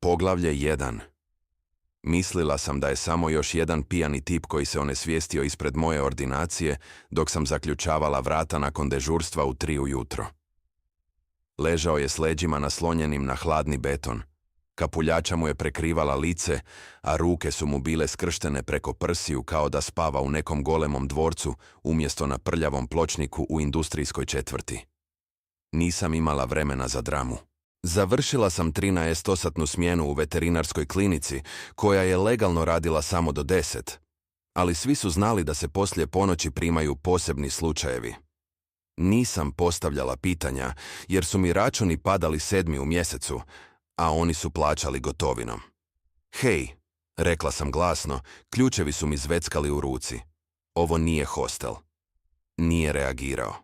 Poglavlje 1. Mislila sam da je samo još jedan pijani tip koji se onesvijestio ispred moje ordinacije dok sam zaključavala vrata nakon dežurstva u 3 ujutro. Ležao je s leđima naslonjenim na hladni beton. Kapuljača mu je prekrivala lice, a ruke su mu bile skrštene preko prsiju kao da spava u nekom golemom dvorcu umjesto na prljavom pločniku u industrijskoj četvrti. Nisam imala vremena za dramu. Završila sam 13-satnu smjenu u veterinarskoj klinici, koja je legalno radila samo do 10, ali svi su znali da se poslije ponoći primaju posebni slučajevi. Nisam postavljala pitanja, jer su mi računi padali 7. u mjesecu, a oni su plaćali gotovinom. Hej, rekla sam glasno, ključevi su mi zveckali u ruci. Ovo nije hostel. Nije reagirao.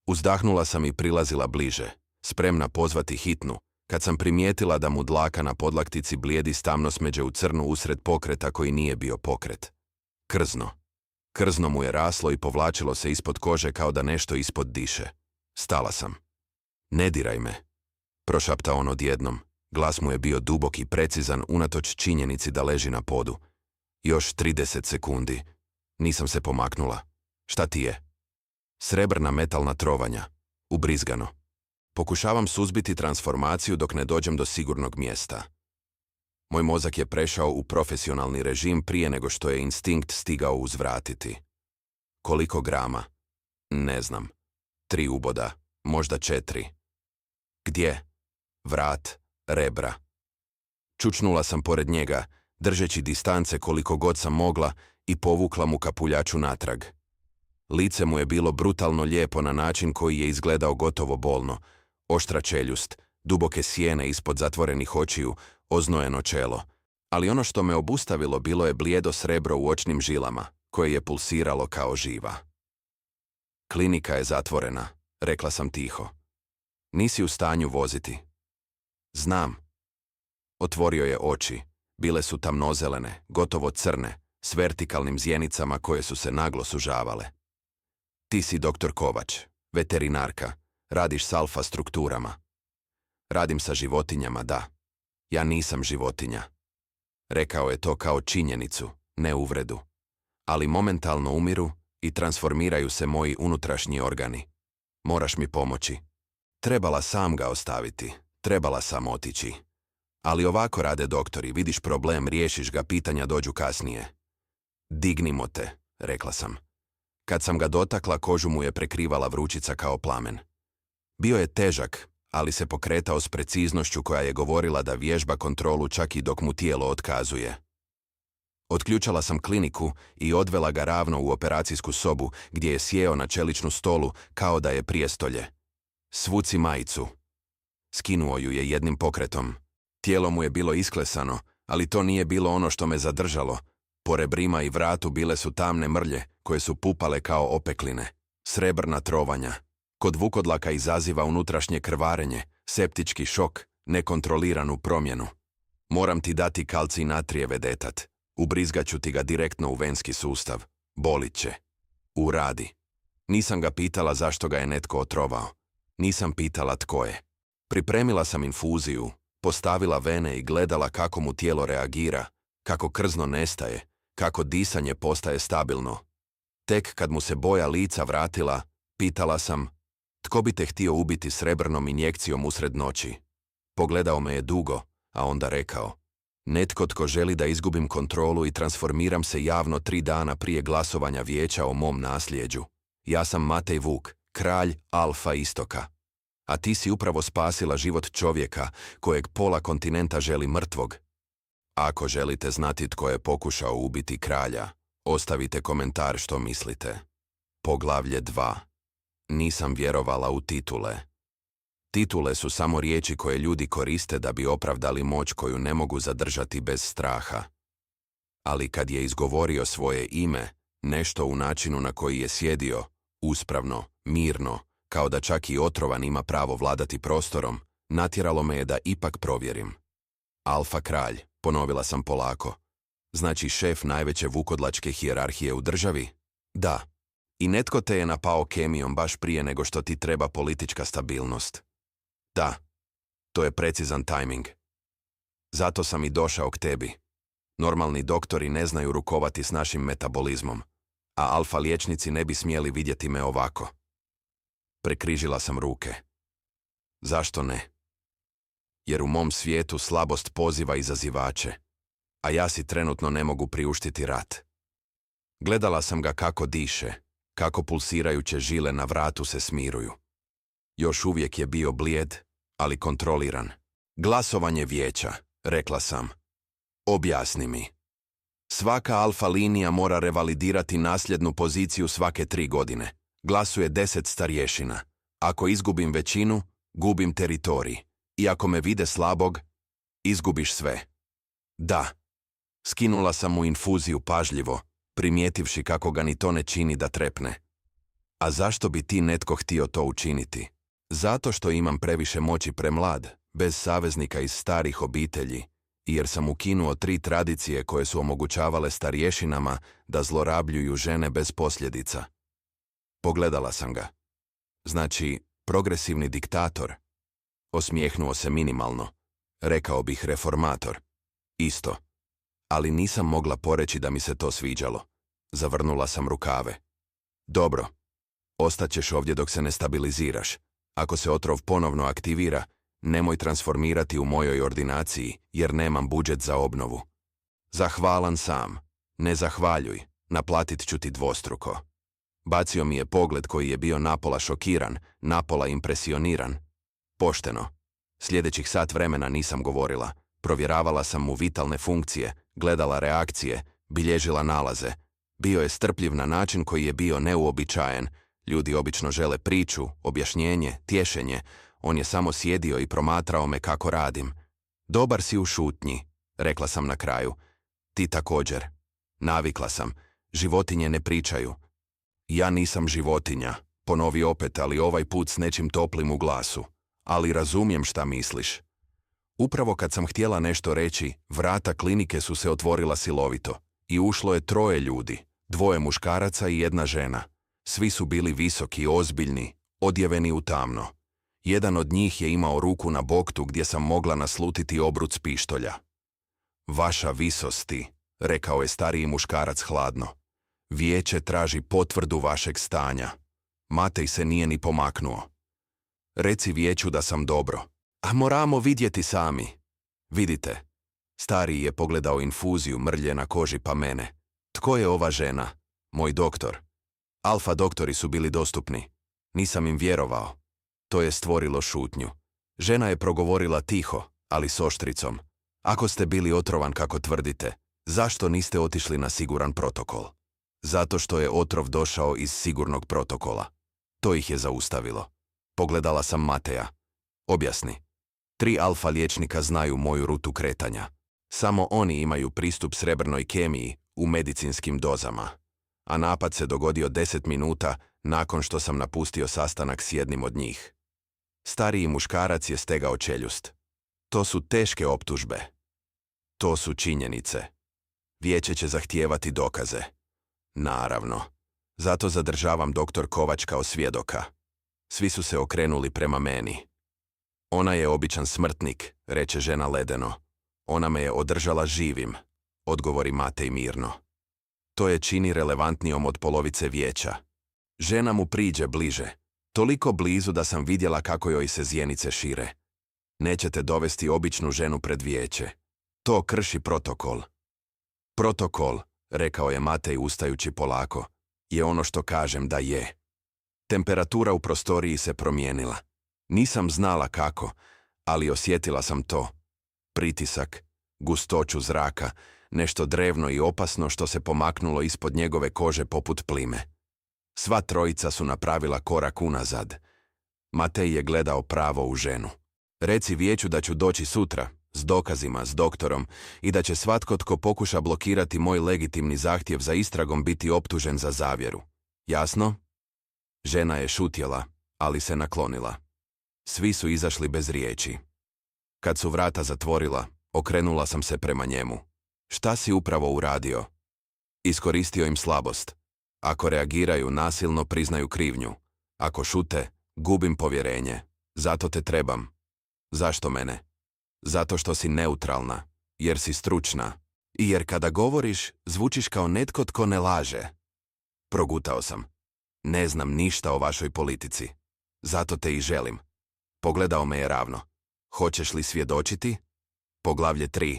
Uzdahnula sam i prilazila bliže, spremna pozvati hitnu, kad sam primijetila da mu dlaka na podlaktici blijedi tamno smeđe u crnu usred pokreta koji nije bio pokret. Krzno. Krzno mu je raslo i povlačilo se ispod kože kao da nešto ispod diše. Stala sam. Ne diraj me, prošaptao on odjednom. Glas mu je bio dubok i precizan unatoč činjenici da leži na podu. Još 30 sekundi. Nisam se pomaknula. Šta ti je? Srebrna metalna trovanja. Ubrizgano. Pokušavam suzbiti transformaciju dok ne dođem do sigurnog mjesta. Moj mozak je prešao u profesionalni režim prije nego što je instinkt stigao uzvratiti. Koliko grama? Ne znam. 3 uboda, možda 4. Gdje? Vrat, rebra. Čučnula sam pored njega, držeći distance koliko god sam mogla i povukla mu kapuljaču natrag. Lice mu je bilo brutalno lijepo na način koji je izgledao gotovo bolno. Oštra čeljust, duboke sjene ispod zatvorenih očiju, oznojeno čelo. Ali ono što me obustavilo bilo je blijedo srebro u očnim žilama, koje je pulsiralo kao živa. Klinika je zatvorena, rekla sam tiho. Nisi u stanju voziti. Znam. Otvorio je oči. Bile su tamnozelene, gotovo crne, s vertikalnim zjenicama koje su se naglo sužavale. Ti si doktor Kovač, veterinarka. Radiš s alfa strukturama. Radim sa životinjama, da. Ja nisam životinja. Rekao je to kao činjenicu, ne uvredu. Ali momentalno umiru i transformiraju se moji unutrašnji organi. Moraš mi pomoći. Trebala sam ga ostaviti. Trebala sam otići. Ali ovako rade doktori, vidiš problem, riješiš ga, pitanja dođu kasnije. Dignimo te, rekla sam. Kad sam ga dotakla, kožu mu je prekrivala vrućica kao plamen. Bio je težak, ali se pokretao s preciznošću koja je govorila da vježba kontrolu čak i dok mu tijelo otkazuje. Otključala sam kliniku i odvela ga ravno u operacijsku sobu gdje je sjeo na čeličnu stolu kao da je prijestolje. Svuci majicu. Skinuo ju je jednim pokretom. Tijelo mu je bilo isklesano, ali to nije bilo ono što me zadržalo. Po rebrima i vratu bile su tamne mrlje koje su pupale kao opekline. Srebrna trovanja. Kod vukodlaka izaziva unutrašnje krvarenje, septički šok, nekontroliranu promjenu. Moram ti dati kalcij natrijeve detat. Ubrizgaću ti ga direktno u venski sustav. Bolit će. Uradi. Nisam ga pitala zašto ga je netko otrovao. Nisam pitala tko je. Pripremila sam infuziju, postavila vene i gledala kako mu tijelo reagira, kako krzno nestaje, kako disanje postaje stabilno. Tek kad mu se boja lica vratila, pitala sam, tko bi te htio ubiti srebrnom injekcijom usred noći? Pogledao me je dugo, a onda rekao, netko tko želi da izgubim kontrolu i transformiram se javno 3 dana prije glasovanja vijeća o mom nasljeđu. Ja sam Matej Vuk, kralj Alfa Istoka. A ti si upravo spasila život čovjeka kojeg pola kontinenta želi mrtvog. Ako želite znati tko je pokušao ubiti kralja, ostavite komentar što mislite. Poglavlje 2. Nisam vjerovala u titule. Titule su samo riječi koje ljudi koriste da bi opravdali moć koju ne mogu zadržati bez straha. Ali kad je izgovorio svoje ime, nešto u načinu na koji je sjedio, uspravno, mirno, kao da čak i otrovan ima pravo vladati prostorom, natjeralo me je da ipak provjerim. Alfa kralj, ponovila sam polako. Znači šef najveće vukodlačke hijerarhije u državi? Da. I netko te je napao kemijom baš prije nego što ti treba politička stabilnost. Da. To je precizan tajming. Zato sam i došao k tebi. Normalni doktori ne znaju rukovati s našim metabolizmom, a alfa liječnici ne bi smjeli vidjeti me ovako. Prekrižila sam ruke. Zašto ne? Jer u mom svijetu slabost poziva izazivače, a ja si trenutno ne mogu priuštiti rat. Gledala sam ga kako diše, kako pulsirajuće žile na vratu se smiruju. Još uvijek je bio blijed, ali kontroliran. Glasovanje vijeća, rekla sam. Objasni mi. Svaka alfa linija mora revalidirati nasljednu poziciju svake 3 godine. Glasuje 10 starješina. Ako izgubim većinu, gubim teritorij. I ako me vide slabog, izgubiš sve. Da. Skinula sam mu infuziju pažljivo, primijetivši kako ga ni to ne čini da trepne. A zašto bi ti netko htio to učiniti? Zato što imam previše moći premlad, bez saveznika iz starih obitelji, jer sam ukinuo 3 tradicije koje su omogućavale starješinama da zlorabljuju žene bez posljedica. Pogledala sam ga. Znači, progresivni diktator. Osmijehnuo se minimalno. Rekao bih reformator. Isto. Ali nisam mogla poreći da mi se to sviđalo. Zavrnula sam rukave. Dobro. Ostaćeš ovdje dok se ne stabiliziraš. Ako se otrov ponovno aktivira, nemoj transformirati u mojoj ordinaciji, jer nemam budžet za obnovu. Zahvalan sam. Ne zahvaljuj. Naplatit ću ti dvostruko. Bacio mi je pogled koji je bio napola šokiran, napola impresioniran. Pošteno. Sljedećih sat vremena nisam govorila. Provjeravala sam mu vitalne funkcije, gledala reakcije, bilježila nalaze. Bio je strpljiv na način koji je bio neuobičajen. Ljudi obično žele priču, objašnjenje, tješenje. On je samo sjedio i promatrao me kako radim. Dobar si u šutnji, rekla sam na kraju. Ti također. Navikla sam. Životinje ne pričaju. Ja nisam životinja, ponovi opet, ali ovaj put s nečim toplim u glasu. Ali razumijem šta misliš. Upravo kad sam htjela nešto reći, vrata klinike su se otvorila silovito. I ušlo je 3 ljudi, 2 muškaraca i 1 žena. Svi su bili visoki, ozbiljni, odjeveni u tamno. Jedan od njih je imao ruku na boktu gdje sam mogla naslutiti obruc pištolja. Vaša visosti, rekao je stariji muškarac hladno. Vijeće traži potvrdu vašeg stanja. Matej se nije ni pomaknuo. Reci vijeću da sam dobro. A moramo vidjeti sami. Vidite. Stariji je pogledao infuziju mrlje na koži pa mene. Tko je ova žena? Moj doktor. Alfa doktori su bili dostupni. Nisam im vjerovao. To je stvorilo šutnju. Žena je progovorila tiho, ali s oštricom. Ako ste bili otrovan kako tvrdite, zašto niste otišli na siguran protokol? Zato što je otrov došao iz sigurnog protokola. To ih je zaustavilo. Pogledala sam Mateja. Objasni. 3 alfa liječnika znaju moju rutu kretanja. Samo oni imaju pristup srebrnoj kemiji u medicinskim dozama. A napad se dogodio 10 minuta nakon što sam napustio sastanak s jednim od njih. Stariji muškarac je stegao čeljust. To su teške optužbe. To su činjenice. Vijeće će zahtijevati dokaze. Naravno. Zato zadržavam doktor Kovač kao svjedoka. Svi su se okrenuli prema meni. Ona je običan smrtnik, reče žena ledeno. Ona me je održala živim, odgovori Matej mirno. To je čini relevantnijom od polovice vijeća. Žena mu priđe bliže. Toliko blizu da sam vidjela kako joj se zjenice šire. Nećete dovesti običnu ženu pred vijeće. To krši protokol. Protokol, rekao je Matej ustajući polako, je ono što kažem da je. Temperatura u prostoriji se promijenila. Nisam znala kako, ali osjetila sam to. Pritisak, gustoću zraka, nešto drevno i opasno što se pomaknulo ispod njegove kože poput plime. Sva trojica su napravila korak unazad. Matej je gledao pravo u ženu. Reci vijeću da ću doći sutra, s dokazima, s doktorom, i da će svatko tko pokuša blokirati moj legitimni zahtjev za istragom biti optužen za zavjeru. Jasno? Žena je šutjela, ali se naklonila. Svi su izašli bez riječi. Kad su vrata zatvorila, okrenula sam se prema njemu. Šta si upravo uradio? Iskoristio im slabost. Ako reagiraju nasilno, priznaju krivnju. Ako šute, gubim povjerenje. Zato te trebam. Zašto mene? Zato što si neutralna, jer si stručna i jer kada govoriš, zvučiš kao netko tko ne laže. Progutao sam. Ne znam ništa o vašoj politici. Zato te i želim. Pogledao me je ravno. Hoćeš li svjedočiti? Poglavlje 3.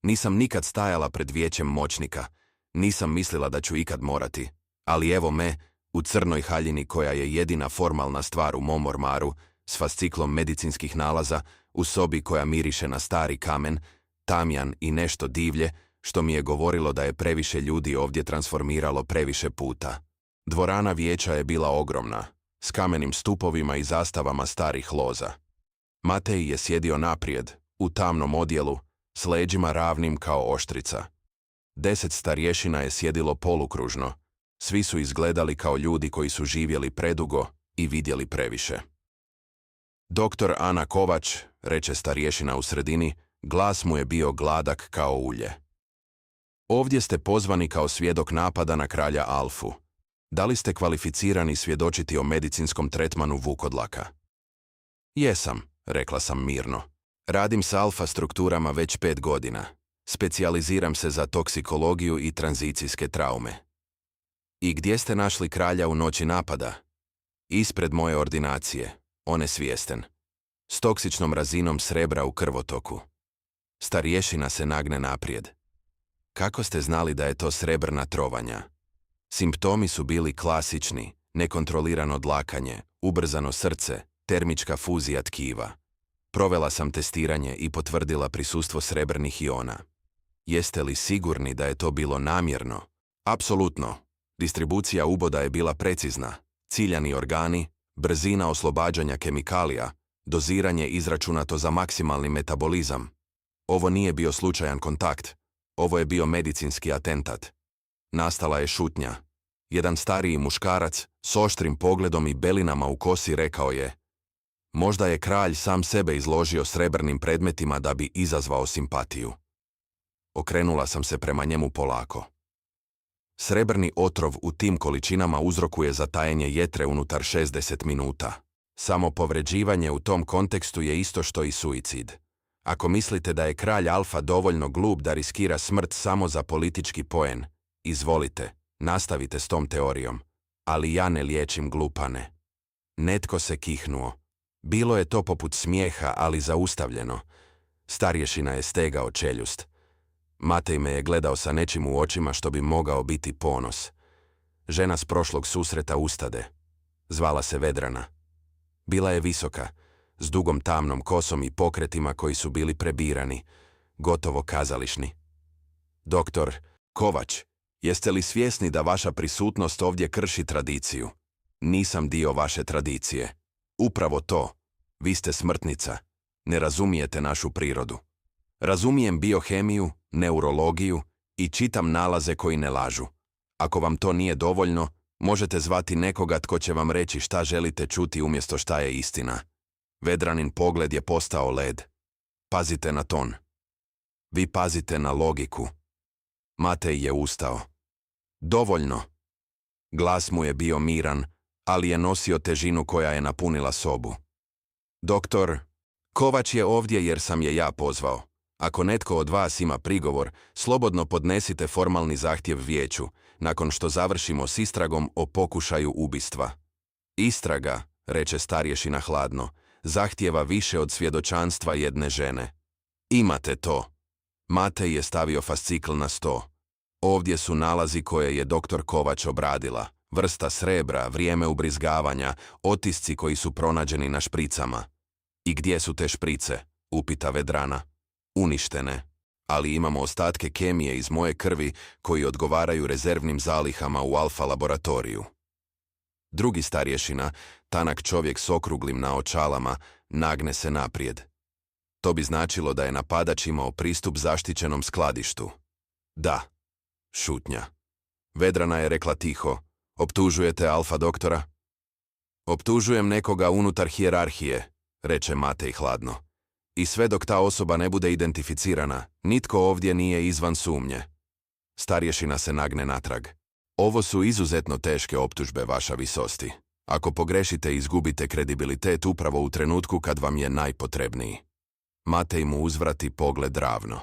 Nisam nikad stajala pred vijećem moćnika. Nisam mislila da ću ikad morati. Ali evo me, u crnoj haljini koja je jedina formalna stvar u mom ormaru, s fasciklom medicinskih nalaza, u sobi koja miriše na stari kamen, tamjan i nešto divlje, što mi je govorilo da je previše ljudi ovdje transformiralo previše puta. Dvorana vijeća je bila ogromna, s kamenim stupovima i zastavama starih loza. Matej je sjedio naprijed, u tamnom odjelu, s leđima ravnim kao oštrica. 10 starješina je sjedilo polukružno. Svi su izgledali kao ljudi koji su živjeli predugo i vidjeli previše. Doktor Ana Kovač, reče starješina u sredini, glas mu je bio gladak kao ulje. Ovdje ste pozvani kao svjedok napada na kralja Alfu. Da li ste kvalificirani svjedočiti o medicinskom tretmanu vukodlaka? Jesam, rekla sam mirno. Radim s alfa strukturama već 5 godina. Specijaliziram se za toksikologiju i tranzicijske traume. I gdje ste našli kralja u noći napada? Ispred moje ordinacije, on je svijesten. S toksičnom razinom srebra u krvotoku. Starješina se nagne naprijed. Kako ste znali da je to srebrna trovanja? Simptomi su bili klasični, nekontrolirano dlakanje, ubrzano srce, termička fuzija tkiva. Provela sam testiranje i potvrdila prisustvo srebrnih iona. Jeste li sigurni da je to bilo namjerno? Apsolutno. Distribucija uboda je bila precizna. Ciljani organi, brzina oslobađanja kemikalija, doziranje izračunato za maksimalni metabolizam. Ovo nije bio slučajan kontakt. Ovo je bio medicinski atentat. Nastala je šutnja. Jedan stariji muškarac s oštrim pogledom i belinama u kosi rekao je: možda je kralj sam sebe izložio srebrnim predmetima da bi izazvao simpatiju. Okrenula sam se prema njemu polako. Srebrni otrov u tim količinama uzrokuje zatajenje jetre unutar 60 minuta. Samo povređivanje u tom kontekstu je isto što i suicid. Ako mislite da je kralj Alfa dovoljno glup da riskira smrt samo za politički poen, izvolite, nastavite s tom teorijom. Ali ja ne liječim glupane. Netko se kihnuo. Bilo je to poput smijeha, ali zaustavljeno. Starješina je stegao čeljust. Matej me je gledao sa nečim u očima što bi mogao biti ponos. Žena s prošlog susreta ustade. Zvala se Vedrana. Bila je visoka, s dugom tamnom kosom i pokretima koji su bili prebirani, gotovo kazališni. Doktor Kovač, jeste li svjesni da vaša prisutnost ovdje krši tradiciju? Nisam dio vaše tradicije. Upravo to. Vi ste smrtnica. Ne razumijete našu prirodu. Razumijem biohemiju, neurologiju i čitam nalaze koji ne lažu. Ako vam to nije dovoljno, možete zvati nekoga tko će vam reći šta želite čuti umjesto šta je istina. Vedranin pogled je postao led. Pazite na ton. Vi pazite na logiku. Matej je ustao. Dovoljno. Glas mu je bio miran, ali je nosio težinu koja je napunila sobu. Doktor Kovač je ovdje jer sam je ja pozvao. Ako netko od vas ima prigovor, slobodno podnesite formalni zahtjev vijeću, nakon što završimo s istragom o pokušaju ubistva. Istraga, reče starješina hladno, zahtijeva više od svjedočanstva jedne žene. Imate to. Matej je stavio fascikl na sto. Ovdje su nalazi koje je doktor Kovač obradila. Vrsta srebra, vrijeme ubrizgavanja, otisci koji su pronađeni na špricama. I gdje su te šprice? Upita Vedrana. Uništene. Ali imamo ostatke kemije iz moje krvi koji odgovaraju rezervnim zalihama u alfa laboratoriju. Drugi starješina, tanak čovjek s okruglim naočalama, nagne se naprijed. To bi značilo da je napadač imao pristup zaštićenom skladištu. Da. Šutnja. Vedrana je rekla tiho: optužujete alfa doktora? Optužujem nekoga unutar hijerarhije, reče Matej hladno. I sve dok ta osoba ne bude identificirana, nitko ovdje nije izvan sumnje. Starješina se nagne natrag. Ovo su izuzetno teške optužbe, vaša visosti. Ako pogrešite, izgubite kredibilitet upravo u trenutku kad vam je najpotrebniji. Matej mu uzvrati pogled ravno.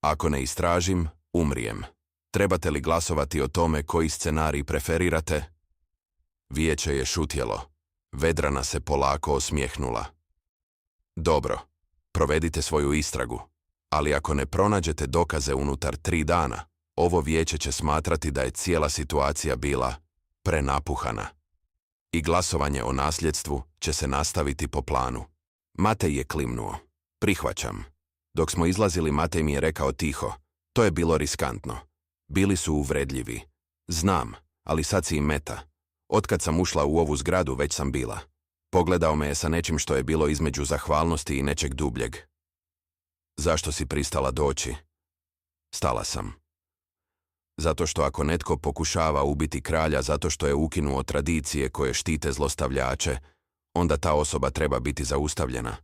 Ako ne istražim, umrijem. Trebate li glasovati o tome koji scenarij preferirate? Vijeće je šutjelo. Vedrana se polako osmijehnula. Dobro, provedite svoju istragu, ali ako ne pronađete dokaze unutar 3 dana, ovo vijeće će smatrati da je cijela situacija bila prenapuhana. I glasovanje o nasljedstvu će se nastaviti po planu. Matej je klimnuo. Prihvaćam. Dok smo izlazili, Matej mi je rekao tiho. To je bilo riskantno. Bili su uvredljivi. Znam, ali sad si im meta. Otkad sam ušla u ovu zgradu, već sam bila. Pogledao me je sa nečim što je bilo između zahvalnosti i nečeg dubljeg. Zašto si pristala doći? Stala sam. Zato što ako netko pokušava ubiti kralja zato što je ukinuo tradicije koje štite zlostavljače, onda ta osoba treba biti zaustavljena.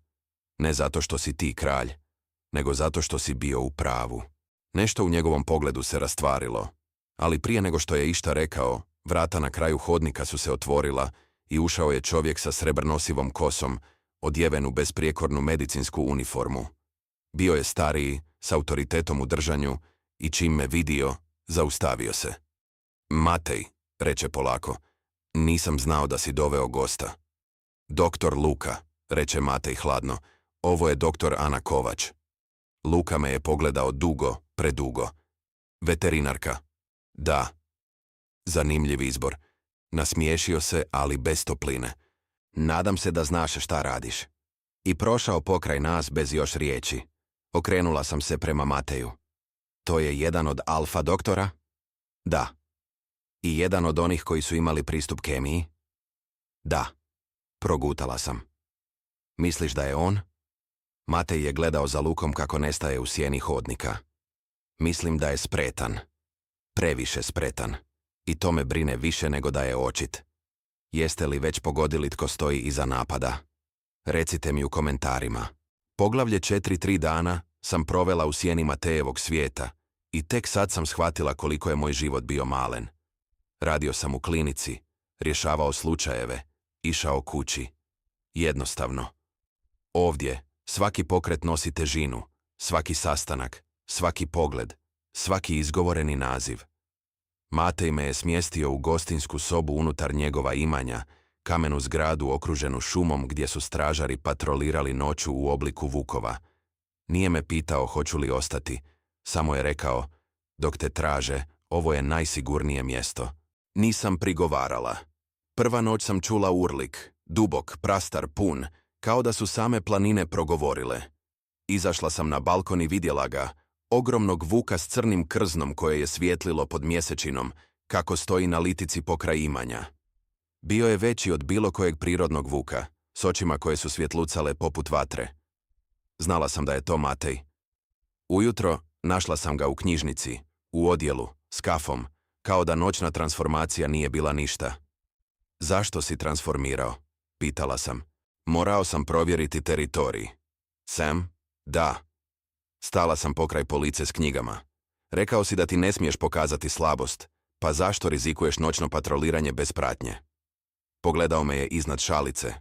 Ne zato što si ti kralj, nego zato što si bio u pravu. Nešto u njegovom pogledu se rastvarilo, ali prije nego što je išta rekao, vrata na kraju hodnika su se otvorila i ušao je čovjek sa srebrnosivom kosom, odjeven u besprijekornu medicinsku uniformu. Bio je stariji, s autoritetom u držanju i čim me vidio, zaustavio se. Matej, reče polako, nisam znao da si doveo gosta. Doktor Luka, reče Matej hladno, ovo je doktor Ana Kovač. Luka me je pogledao dugo, predugo. Veterinarka. Da. Zanimljiv izbor. Nasmiješio se, ali bez topline. Nadam se da znaš šta radiš. I prošao pokraj nas bez još riječi. Okrenula sam se prema Mateju. To je jedan od alfa doktora? Da. I jedan od onih koji su imali pristup kemiji? Da. Progutala sam. Misliš da je on? Matej je gledao za Lukom kako nestaje u sjeni hodnika. Mislim da je spretan. Previše spretan. I to me brine više nego da je očit. Jeste li već pogodili tko stoji iza napada? Recite mi u komentarima. Poglavlje 4 dana sam provela u sjeni Matejevog svijeta i tek sad sam shvatila koliko je moj život bio malen. Radio sam u klinici, rješavao slučajeve, išao kući. Jednostavno. Ovdje svaki pokret nosi težinu, svaki sastanak, svaki pogled, svaki izgovoreni naziv. Matej me je smjestio u gostinsku sobu unutar njegova imanja, kamenu zgradu okruženu šumom gdje su stražari patrolirali noću u obliku vukova. Nije me pitao hoću li ostati, samo je rekao, dok te traže, ovo je najsigurnije mjesto. Nisam prigovarala. Prva noć sam čula urlik, dubok, prastar, pun, kao da su same planine progovorile. Izašla sam na balkon i vidjela ga, ogromnog vuka s crnim krznom koje je svijetlilo pod mjesečinom, kako stoji na litici pokraj imanja. Bio je veći od bilo kojeg prirodnog vuka, s očima koje su svjetlucale poput vatre. Znala sam da je to Matej. Ujutro našla sam ga u knjižnici, u odjelu, s kafom, kao da noćna transformacija nije bila ništa. Zašto si transformirao? Pitala sam. Morao sam provjeriti teritorij. Sam? Da. Stala sam pokraj police s knjigama. Rekao si da ti ne smiješ pokazati slabost, pa zašto rizikuješ noćno patroliranje bez pratnje? Pogledao me je iznad šalice.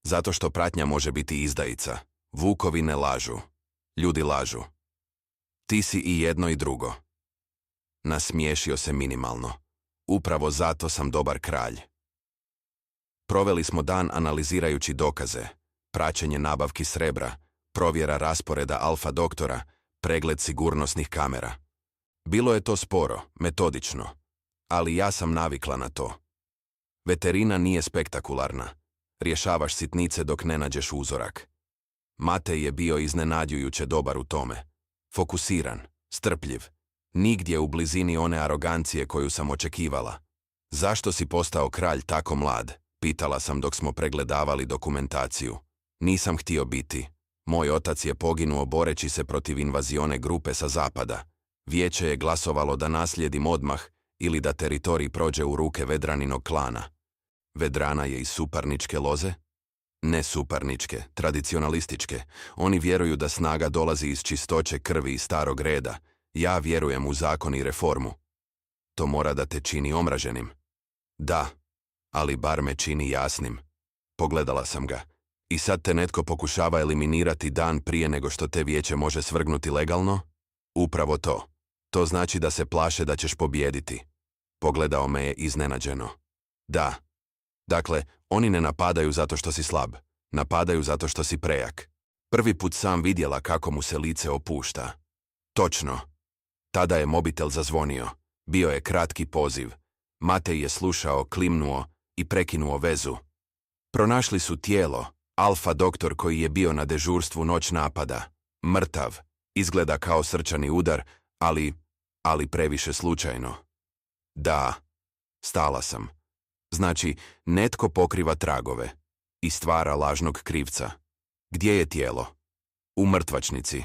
Zato što pratnja može biti izdajica. Vukovi ne lažu. Ljudi lažu. Ti si i jedno i drugo. Nasmiješio se minimalno. Upravo zato sam dobar kralj. Proveli smo dan analizirajući dokaze, praćenje nabavki srebra, provjera rasporeda alfa doktora, pregled sigurnosnih kamera. Bilo je to sporo, metodično, ali ja sam navikla na to. Veterina nije spektakularna. Rješavaš sitnice dok ne nađeš uzorak. Matej je bio iznenađujuće dobar u tome. Fokusiran, strpljiv. Nigdje u blizini one arogancije koju sam očekivala. Zašto si postao kralj tako mlad? Pitala sam dok smo pregledavali dokumentaciju. Nisam htio biti. Moj otac je poginuo boreći se protiv invazione grupe sa zapada. Vijeće je glasovalo da naslijedim odmah ili da teritorij prođe u ruke Vedraninog klana. Vedrana je iz suparničke loze? Ne suparničke, tradicionalističke. Oni vjeruju da snaga dolazi iz čistoće krvi i starog reda. Ja vjerujem u zakon i reformu. To mora da te čini omraženim. Da, ali bar me čini jasnim. Pogledala sam ga. I sad te netko pokušava eliminirati dan prije nego što te vijeće može svrgnuti legalno? Upravo to. To znači da se plaše da ćeš pobijediti. Pogledao me je iznenađeno. Da. Dakle, oni ne napadaju zato što si slab. Napadaju zato što si prejak. Prvi put sam vidjela kako mu se lice opušta. Točno. Tada je mobitel zazvonio. Bio je kratki poziv. Matej je slušao, klimnuo i prekinuo vezu. Pronašli su tijelo. Alfa doktor koji je bio na dežurstvu noć napada. Mrtav. Izgleda kao srčani udar, ali previše slučajno. Da. Stala sam. Znači, netko pokriva tragove i stvara lažnog krivca. Gdje je tijelo? U mrtvačnici.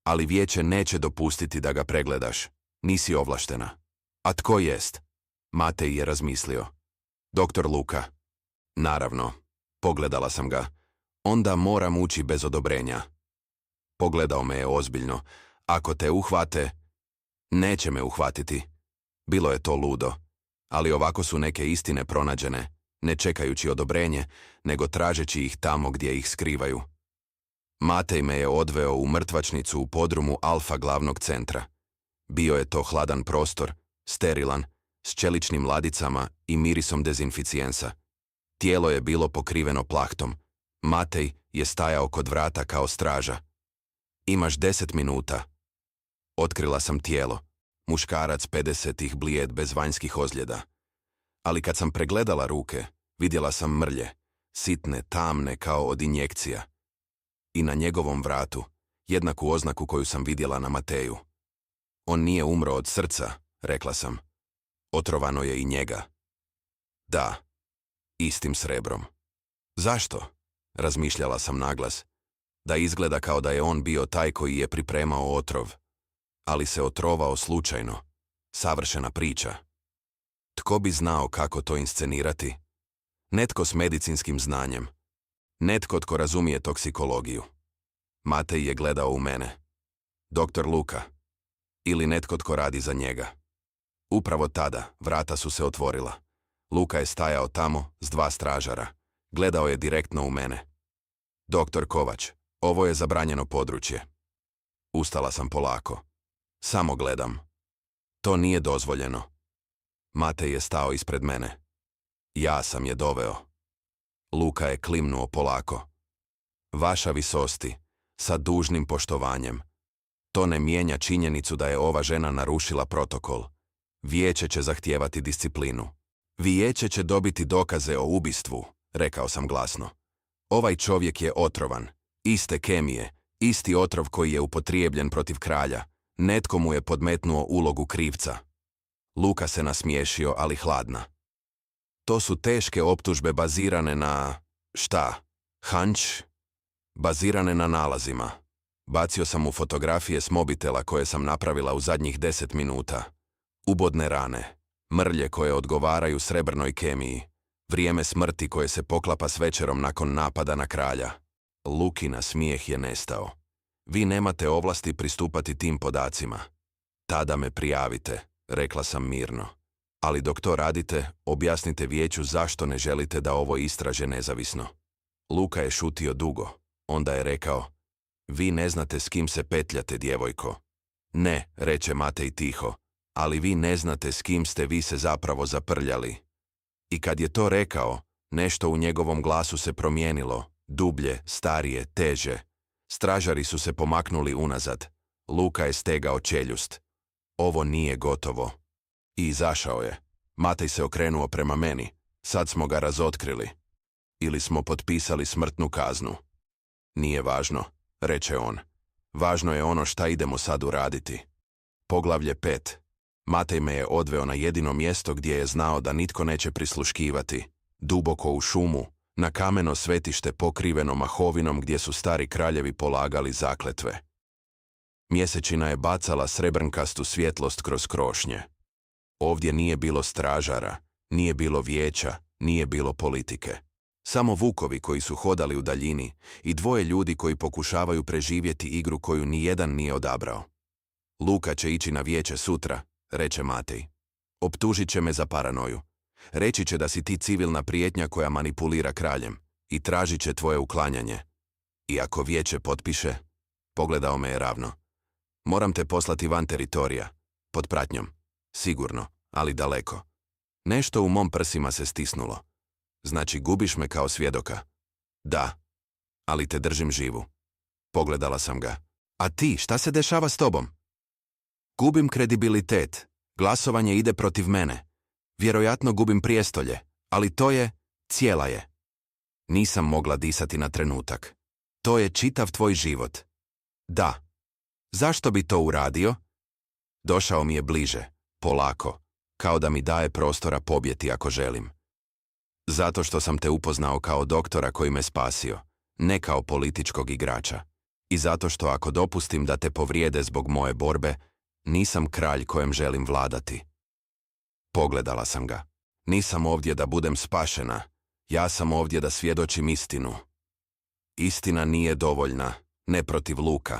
Ali vijeće neće dopustiti da ga pregledaš. Nisi ovlaštena. A tko jest? Matej je razmislio. Doktor Luka. Naravno. Pogledala sam ga. Onda moram ući bez odobrenja. Pogledao me je ozbiljno. Ako te uhvate, neće me uhvatiti. Bilo je to ludo. Ali ovako su neke istine pronađene, ne čekajući odobrenje, nego tražeći ih tamo gdje ih skrivaju. Matej me je odveo u mrtvačnicu u podrumu Alfa glavnog centra. Bio je to hladan prostor, sterilan, s čeličnim ladicama i mirisom dezinficijensa. Tijelo je bilo pokriveno plahtom. Matej je stajao kod vrata kao straža. Imaš 10 minuta. Otkrila sam tijelo. Muškarac 50-ih, blijed bez vanjskih ozljeda. Ali kad sam pregledala ruke, vidjela sam mrlje, sitne, tamne kao od injekcija. I na njegovom vratu, jednaku oznaku koju sam vidjela na Mateju. On nije umro od srca, rekla sam. Otrovano je i njega. Da, istim srebrom. Zašto? Razmišljala sam naglas. Da izgleda kao da je on bio taj koji je pripremao otrov. Ali se otrovao slučajno. Savršena priča. Tko bi znao kako to inscenirati? Netko s medicinskim znanjem. Netko tko razumije toksikologiju. Matej je gledao u mene. Doktor Luka. Ili netko tko radi za njega. Upravo tada vrata su se otvorila. Luka je stajao tamo s 2 stražara. Gledao je direktno u mene. Doktor Kovač, ovo je zabranjeno područje. Ustala sam polako. Samo gledam. To nije dozvoljeno. Matej je stao ispred mene. Ja sam je doveo. Luka je klimnuo polako. Vaša visosti, sa dužnim poštovanjem. To ne mijenja činjenicu da je ova žena narušila protokol. Vijeće će zahtijevati disciplinu. Vijeće će dobiti dokaze o ubistvu, rekao sam glasno. Ovaj čovjek je otrovan. Iste kemije, isti otrov koji je upotrijebljen protiv kralja. Netko mu je podmetnuo ulogu krivca. Luka se nasmiješio, ali hladna. To su teške optužbe bazirane na... šta? Hanč? Bazirane na nalazima. Bacio sam mu fotografije s mobitela koje sam napravila u zadnjih 10 minuta. Ubodne rane. Mrlje koje odgovaraju srebrnoj kemiji. Vrijeme smrti koje se poklapa s večerom nakon napada na kralja. Lukina smijeh je nestao. Vi nemate ovlasti pristupati tim podacima. Tada me prijavite, rekla sam mirno. Ali dok to radite, objasnite vijeću zašto ne želite da ovo istraže nezavisno. Luka je šutio dugo. Onda je rekao, vi ne znate s kim se petljate, djevojko. Ne, reče Matej tiho, ali vi ne znate s kim ste vi se zapravo zaprljali. I kad je to rekao, nešto u njegovom glasu se promijenilo, dublje, starije, teže. Stražari su se pomaknuli unazad. Luka je stegao čeljust. Ovo nije gotovo. I izašao je. Matej se okrenuo prema meni. Sad smo ga razotkrili. Ili smo potpisali smrtnu kaznu. Nije važno, reče on. Važno je ono šta idemo sad uraditi. Poglavlje 5. Matej me je odveo na jedino mjesto gdje je znao da nitko neće prisluškivati. Duboko u šumu, na kameno svetište pokriveno mahovinom gdje su stari kraljevi polagali zakletve. Mjesečina je bacala srebrnkastu svjetlost kroz krošnje. Ovdje nije bilo stražara, nije bilo vijeća, nije bilo politike. Samo vukovi koji su hodali u daljini i 2 ljudi koji pokušavaju preživjeti igru koju nijedan nije odabrao. Luka će ići na vijeće sutra, reče Matej. Optužit će me za paranoju. Reći će da si ti civilna prijetnja koja manipulira kraljem. i tražit će tvoje uklanjanje. I ako vijeće potpiše, pogledao me je ravno. Moram te poslati van teritorija, pod pratnjom. Sigurno, ali daleko. Nešto u mom prsima se stisnulo. Znači, gubiš me kao svjedoka. Da, ali te držim živu. Pogledala sam ga. A ti, šta se dešava s tobom? Gubim kredibilitet. Glasovanje ide protiv mene. Vjerojatno gubim prijestolje, ali to je, cijela je. Nisam mogla disati na trenutak. To je čitav tvoj život. Da. Zašto bi to uradio? Došao mi je bliže, polako, kao da mi daje prostora pobjeti ako želim. Zato što sam te upoznao kao doktora koji me spasio, ne kao političkog igrača. I zato što ako dopustim da te povrijede zbog moje borbe, nisam kralj kojem želim vladati. Pogledala sam ga. Nisam ovdje da budem spašena. Ja sam ovdje da svjedočim istinu. Istina nije dovoljna, ne protiv Luka.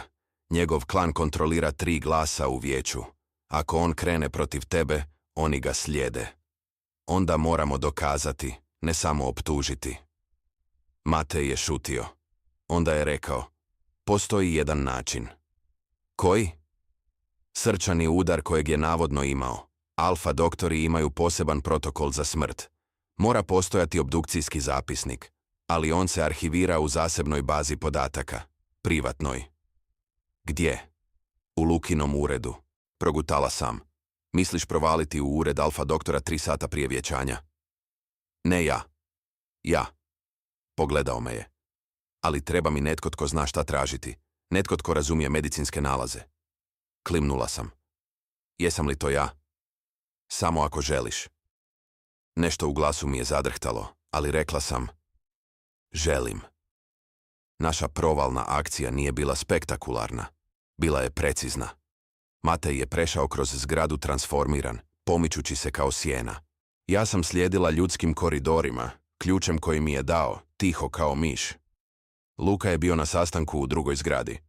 Njegov klan kontrolira 3 glasa u vijeću. Ako on krene protiv tebe, oni ga slijede. Onda moramo dokazati, ne samo optužiti. Matej je šutio. Onda je rekao, postoji jedan način. Koji? Srčani udar kojeg je navodno imao. Alfa doktori imaju poseban protokol za smrt. Mora postojati obdukcijski zapisnik, ali on se arhivira u zasebnoj bazi podataka, privatnoj. Gdje? U Lukinom uredu. Progutala sam. Misliš provaliti u ured Alfa doktora 3 sata prije vjenčanja? Ne ja. Ja. Pogledao me je. Ali treba mi netko tko zna šta tražiti. Netko tko razumije medicinske nalaze. Klimnula sam. Jesam li to ja? Samo ako želiš. Nešto u glasu mi je zadrhtalo, ali rekla sam, želim. Naša provalna akcija nije bila spektakularna. Bila je precizna. Matej je prešao kroz zgradu transformiran, pomičući se kao sjena. Ja sam slijedila ljudskim koridorima, ključem koji mi je dao, tiho kao miš. Luka je bio na sastanku u drugoj zgradi.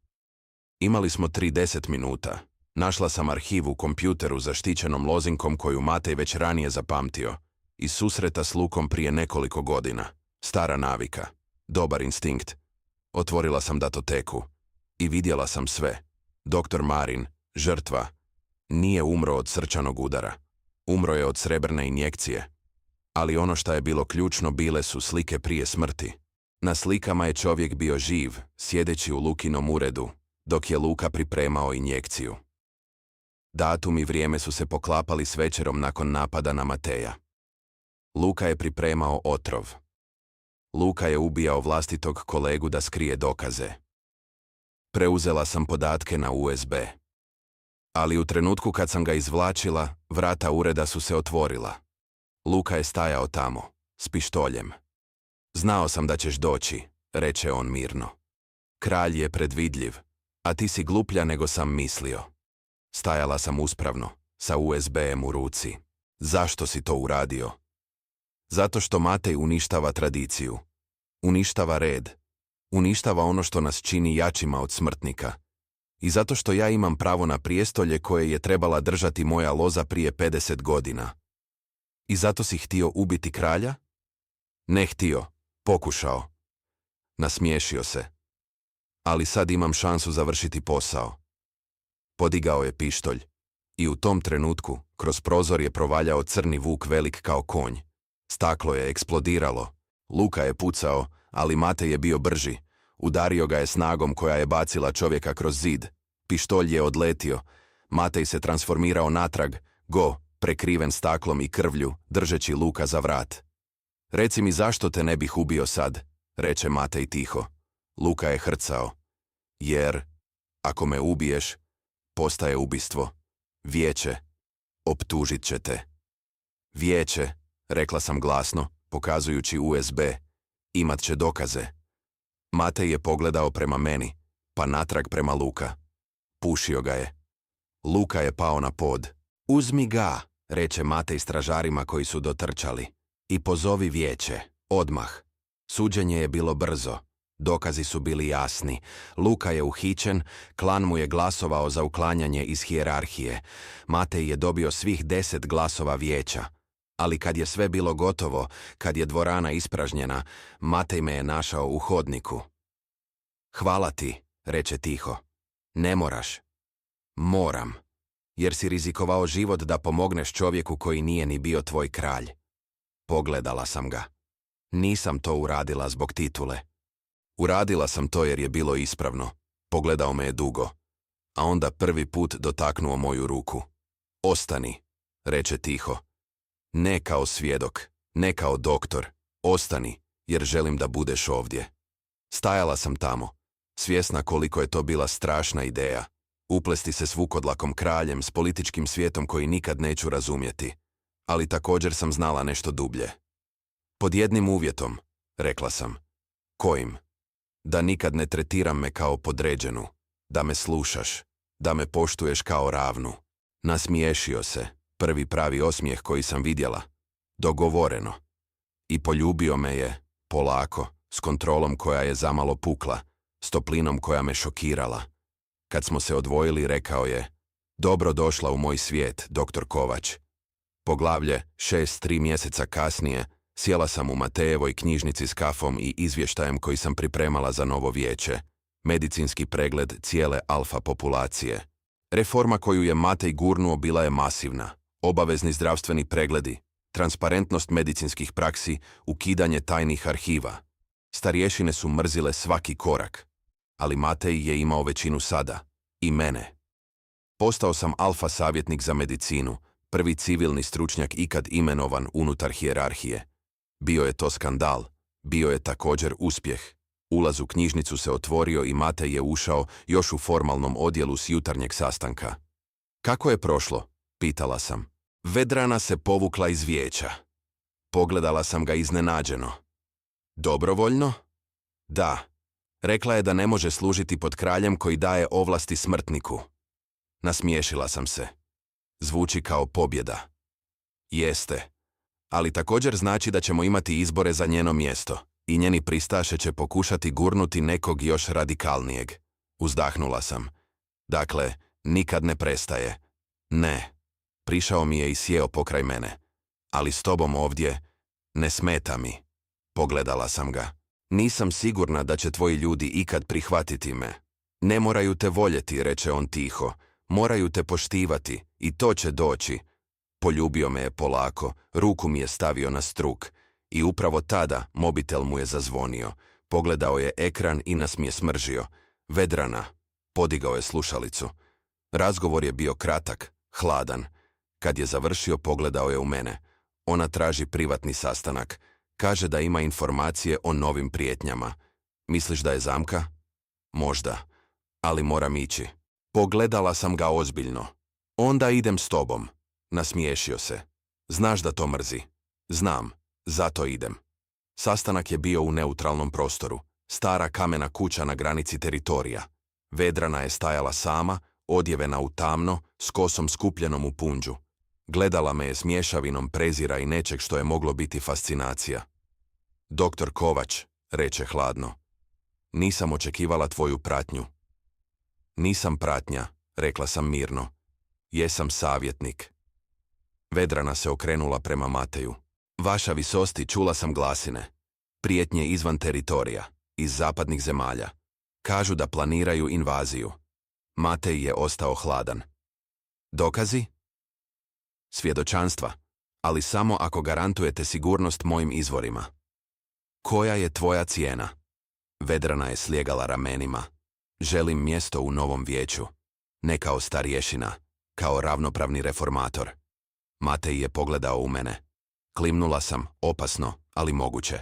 Imali smo 30 minuta. Našla sam arhiv u kompjuteru zaštićenom lozinkom koju Matej već ranije zapamtio. Iz susreta s Lukom prije nekoliko godina. Stara navika. Dobar instinkt. Otvorila sam datoteku. I vidjela sam sve. Doktor Marin, žrtva, nije umro od srčanog udara. Umro je od srebrne injekcije. Ali ono što je bilo ključno bile su slike prije smrti. Na slikama je čovjek bio živ, sjedeći u Lukinom uredu, dok je Luka pripremao injekciju. Datum i vrijeme su se poklapali s večerom nakon napada na Mateja. Luka je pripremao otrov. Luka je ubijao vlastitog kolegu da skrije dokaze. Preuzela sam podatke na USB. Ali u trenutku kad sam ga izvlačila, vrata ureda su se otvorila. Luka je stajao tamo, s pištoljem. Znao sam da ćeš doći, reče on mirno. Kralj je predvidljiv, a ti si gluplja nego sam mislio. Stajala sam uspravno, sa USB-em u ruci. Zašto si to uradio? Zato što Matej uništava tradiciju. Uništava red. Uništava ono što nas čini jačima od smrtnika. I zato što ja imam pravo na prijestolje koje je trebala držati moja loza prije 50 godina. I zato si htio ubiti kralja? Ne htio, pokušao. Nasmiješio se. Ali sad imam šansu završiti posao. Podigao je pištolj. I u tom trenutku, kroz prozor je provaljao crni vuk velik kao konj. Staklo je eksplodiralo. Luka je pucao, ali Matej je bio brži. Udario ga je snagom koja je bacila čovjeka kroz zid. Pištolj je odletio. Matej se transformirao natrag, prekriven staklom i krvlju, držeći Luka za vrat. Reci mi zašto te ne bih ubio sad, reče Matej tiho. Luka je hrcao. Jer, ako me ubiješ, postaje ubistvo. Vijeće, optužit će te. Vijeće, rekla sam glasno, pokazujući USB, imat će dokaze. Matej je pogledao prema meni, pa natrag prema Luka. Pušio ga je. Luka je pao na pod. Uzmi ga, reče Matej stražarima koji su dotrčali. I pozovi vijeće, odmah. Suđenje je bilo brzo. Dokazi su bili jasni. Luka je uhićen, klan mu je glasovao za uklanjanje iz hijerarhije. Matej je dobio svih 10 glasova vijeća. Ali kad je sve bilo gotovo, kad je dvorana ispražnjena, Matej me je našao u hodniku. Hvala ti, reče tiho. Ne moraš. Moram. Jer si rizikovao život da pomogneš čovjeku koji nije ni bio tvoj kralj. Pogledala sam ga. Nisam to uradila zbog titule. Uradila sam to jer je bilo ispravno. Pogledao me je dugo. A onda prvi put dotaknuo moju ruku. Ostani, reče tiho. Ne kao svjedok, ne kao doktor. Ostani, jer želim da budeš ovdje. Stajala sam tamo, svjesna koliko je to bila strašna ideja. Uplesti se s vukodlakom kraljem, s političkim svijetom koji nikad neću razumjeti. Ali također sam znala nešto dublje. Pod jednim uvjetom, rekla sam. Kojim? Da nikad ne tretiram me kao podređenu. Da me slušaš. Da me poštuješ kao ravnu. Nasmiješio se, prvi pravi osmijeh koji sam vidjela. Dogovoreno. I poljubio me je, polako, s kontrolom koja je zamalo pukla, s toplinom koja me šokirala. Kad smo se odvojili, rekao je: dobro došla u moj svijet, doktor Kovač. Poglavlje 6, 3 mjeseca kasnije, sjela sam u Matejevoj knjižnici s kafom i izvještajem koji sam pripremala za novo vijeće. Medicinski pregled cijele alfa populacije. Reforma koju je Matej gurnuo bila je masivna. Obavezni zdravstveni pregledi, transparentnost medicinskih praksi, ukidanje tajnih arhiva. Starješine su mrzile svaki korak. Ali Matej je imao većinu sada. I mene. Postao sam alfa savjetnik za medicinu, prvi civilni stručnjak ikad imenovan unutar hijerarhije. Bio je to skandal, bio je također uspjeh. Ulaz u knjižnicu se otvorio i Matej je ušao još u formalnom odjelu s jutarnjeg sastanka. Kako je prošlo? Pitala sam. Vedrana se povukla iz vijeća. Pogledala sam ga iznenađeno. Dobrovoljno? Da. Rekla je da ne može služiti pod kraljem koji daje ovlasti smrtniku. Nasmiješila sam se. Zvuči kao pobjeda. Jeste. Ali također znači da ćemo imati izbore za njeno mjesto i njeni pristaše će pokušati gurnuti nekog još radikalnijeg. Uzdahnula sam. Dakle, nikad ne prestaje. Ne. Prišao mi je i sjeo pokraj mene. Ali s tobom ovdje ne smeta mi. Pogledala sam ga. Nisam sigurna da će tvoji ljudi ikad prihvatiti me. Ne moraju te voljeti, reče on tiho. Moraju te poštivati i to će doći. Poljubio me je polako, ruku mi je stavio na struk i upravo tada mobitel mu je zazvonio. Pogledao je ekran i nas mi je smržio. Vedrana. Podigao je slušalicu. Razgovor je bio kratak, hladan. Kad je završio, pogledao je u mene. Ona traži privatni sastanak. Kaže da ima informacije o novim prijetnjama. Misliš da je zamka? Možda. Ali moram ići. Pogledala sam ga ozbiljno. Onda idem s tobom. Nasmiješio se. Znaš da to mrzi. Znam. Zato idem. Sastanak je bio u neutralnom prostoru. Stara kamena kuća na granici teritorija. Vedrana je stajala sama, odjevena u tamno, s kosom skupljenom u punđu. Gledala me je s mješavinom prezira i nečeg što je moglo biti fascinacija. Doktor Kovač, reče hladno. Nisam očekivala tvoju pratnju. Nisam pratnja, rekla sam mirno. Jesam savjetnik. Vedrana se okrenula prema Mateju. Vaša visosti, čula sam glasine. Prijetnje izvan teritorija, iz zapadnih zemalja. Kažu da planiraju invaziju. Matej je ostao hladan. Dokazi? Svjedočanstva, ali samo ako garantujete sigurnost mojim izvorima. Koja je tvoja cijena? Vedrana je slijegala ramenima. Želim mjesto u novom vijeću. Ne kao starješina, kao ravnopravni reformator. Matej je pogledao u mene. Klimnula sam, opasno, ali moguće.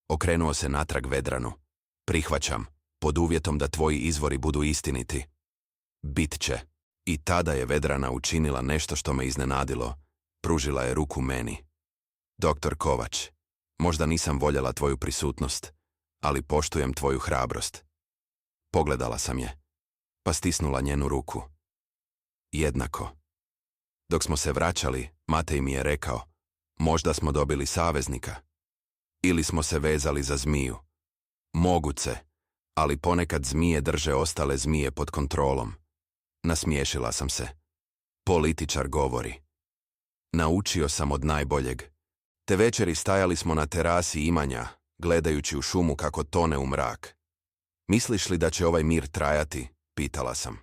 Okrenuo se natrag Vedranu. Prihvaćam, pod uvjetom da tvoji izvori budu istiniti. Bit će. I tada je Vedrana učinila nešto što me iznenadilo. Pružila je ruku meni. Doktor Kovač, možda nisam voljela tvoju prisutnost, ali poštujem tvoju hrabrost. Pogledala sam je, pa stisnula njenu ruku. Jednako. Dok smo se vraćali, Matej mi je rekao, možda smo dobili saveznika. Ili smo se vezali za zmiju. Moguće, ali ponekad zmije drže ostale zmije pod kontrolom. Nasmiješila sam se. Političar govori. Naučio sam od najboljeg. Te večeri stajali smo na terasi imanja, gledajući u šumu kako tone u mrak. Misliš li da će ovaj mir trajati? Pitala sam.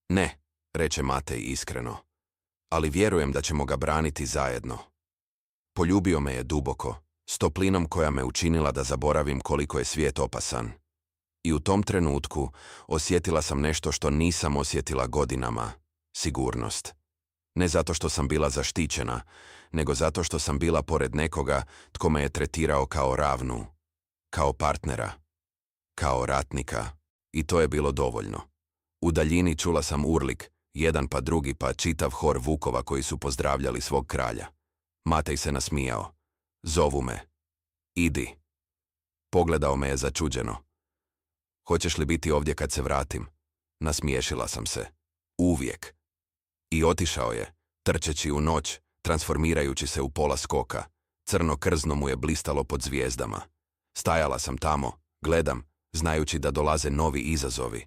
Ne, reče Matej iskreno. Ali vjerujem da ćemo ga braniti zajedno. Poljubio me je duboko, s toplinom koja me učinila da zaboravim koliko je svijet opasan. I u tom trenutku osjetila sam nešto što nisam osjetila godinama, sigurnost. Ne zato što sam bila zaštićena, nego zato što sam bila pored nekoga tko me je tretirao kao ravnu, kao partnera, kao ratnika. I to je bilo dovoljno. U daljini čula sam urlik, jedan pa drugi pa čitav hor vukova koji su pozdravljali svog kralja. Matej se nasmijao. Zovu me. Idi. Pogledao me je začuđeno. Hoćeš li biti ovdje kad se vratim? Nasmiješila sam se. Uvijek. I otišao je, trčeći u noć, transformirajući se u pola skoka. Crno krzno mu je blistalo pod zvijezdama. Stajala sam tamo, gledam, znajući da dolaze novi izazovi,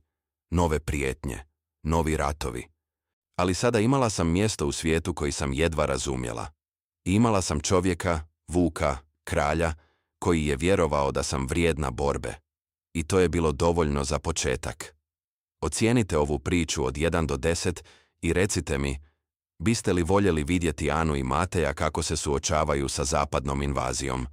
nove prijetnje, novi ratovi. Ali sada imala sam mjesto u svijetu koji sam jedva razumjela. I imala sam čovjeka, vuka, kralja, koji je vjerovao da sam vrijedna borbe. I to je bilo dovoljno za početak. Ocijenite ovu priču od 1 do 10 i recite mi, biste li voljeli vidjeti Anu i Mateja kako se suočavaju sa zapadnom invazijom?